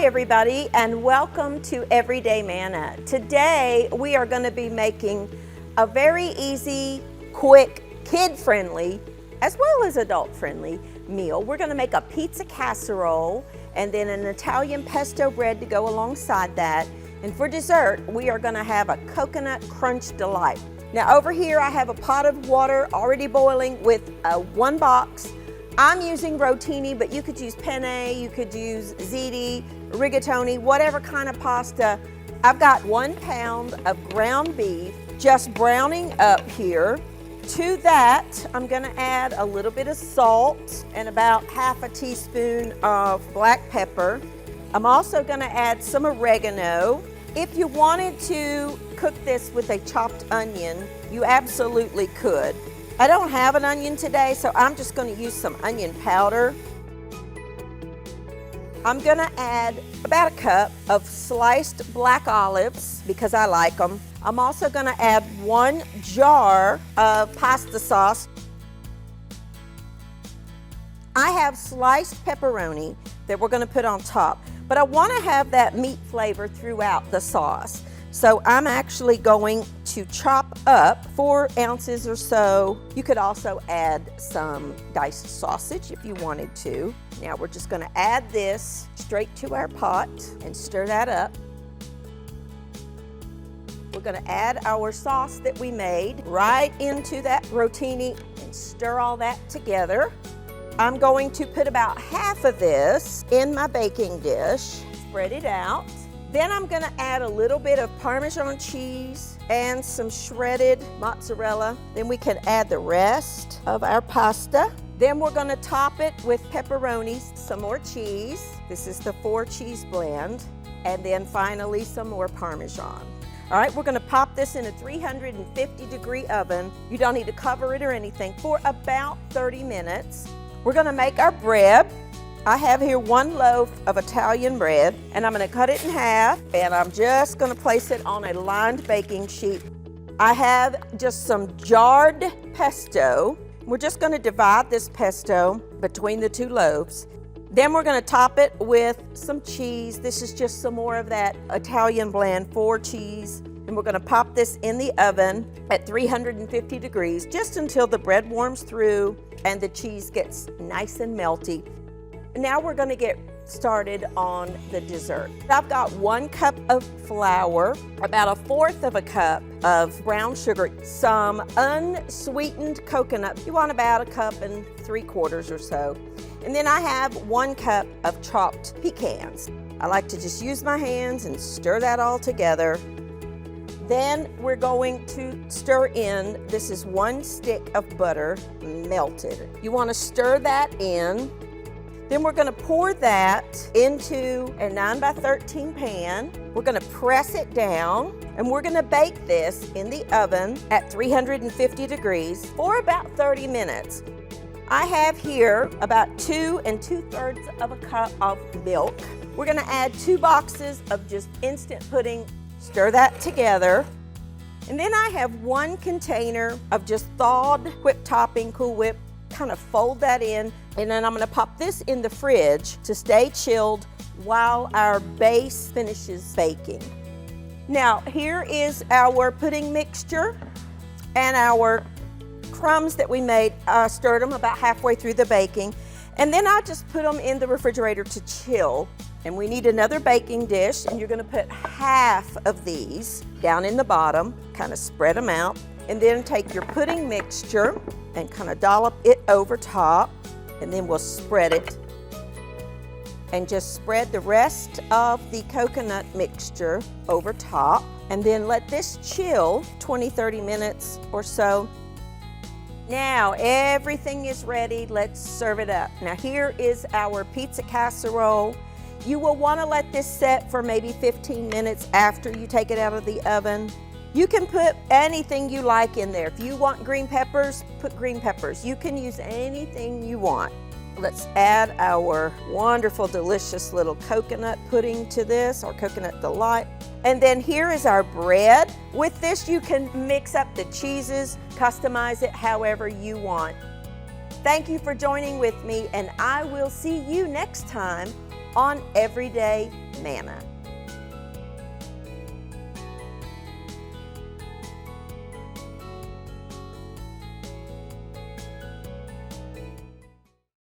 everybody, and welcome to Everyday Manna. Today we are going to be making a very easy, quick, kid-friendly, as well as adult-friendly meal. We're going to make a pizza casserole and then an Italian pesto bread to go alongside that. And for dessert, we are going to have a coconut crunch delight. Now over here I have a pot of water already boiling with one box. I'm using rotini, but you could use penne, you could use ziti, rigatoni, whatever kind of pasta. I've got 1 pound of ground beef just browning up here. To that, I'm gonna add a little bit of salt and about half a teaspoon of black pepper. I'm also gonna add some oregano. If you wanted to cook this with a chopped onion, you absolutely could. I don't have an onion today, so I'm just going to use some onion powder. I'm going to add about a cup of sliced black olives because I like them. I'm also going to add 1 jar of pasta sauce. I have sliced pepperoni that we're going to put on top, but I want to have that meat flavor throughout the sauce. So I'm actually going to chop up 4 ounces or so. You could also add some diced sausage if you wanted to. Now we're just gonna add this straight to our pot and stir that up. We're gonna add our sauce that we made right into that rotini and stir all that together. I'm going to put about half of this in my baking dish, spread it out. Then I'm gonna add a little bit of Parmesan cheese and some shredded mozzarella. Then we can add the rest of our pasta. Then we're gonna top it with pepperoni, some more cheese. This is the 4 cheese blend. And then finally some more Parmesan. All right, we're gonna pop this in a 350-degree oven. You don't need to cover it or anything for about 30 minutes. We're gonna make our bread. I have here 1 loaf of Italian bread, and I'm gonna cut it in half, and I'm just gonna place it on a lined baking sheet. I have just some jarred pesto. We're just gonna divide this pesto between the 2 loaves. Then we're gonna top it with some cheese. This is just some more of that Italian blend 4 cheese. And we're gonna pop this in the oven at 350 degrees, just until the bread warms through and the cheese gets nice and melty. Now we're gonna get started on the dessert. I've got 1 cup of flour, about 1/4 of a cup of brown sugar, some unsweetened coconut. You want about 1 3/4 cups or so. And then I have 1 cup of chopped pecans. I like to just use my hands and stir that all together. Then we're going to stir in, this is 1 stick of butter melted. You wanna stir that in. Then we're gonna pour that into a 9 by 13 pan. We're gonna press it down, and we're gonna bake this in the oven at 350 degrees for about 30 minutes. I have here about 2 2/3 of a cup of milk. We're gonna add 2 boxes of just instant pudding, stir that together. And then I have 1 container of just thawed whipped topping, Cool Whip. Kind of fold that in, and then I'm gonna pop this in the fridge to stay chilled while our base finishes baking. Now here is our pudding mixture and our crumbs that we made. I stirred them about halfway through the baking, and then I just put them in the refrigerator to chill. And we need another baking dish, and you're gonna put half of these down in the bottom, kind of spread them out, and then take your pudding mixture and kind of dollop it over top, and then we'll spread it. And just spread the rest of the coconut mixture over top, and then let this chill 20-30 minutes or so. Now everything is ready, let's serve it up. Now here is our pizza casserole. You will want to let this set for maybe 15 minutes after you take it out of the oven. You can put anything you like in there. If you want green peppers, put green peppers. You can use anything you want. Let's add our wonderful, delicious little coconut pudding to this, or coconut delight. And then here is our bread. With this, you can mix up the cheeses, customize it however you want. Thank you for joining with me, and I will see you next time on Everyday Manna.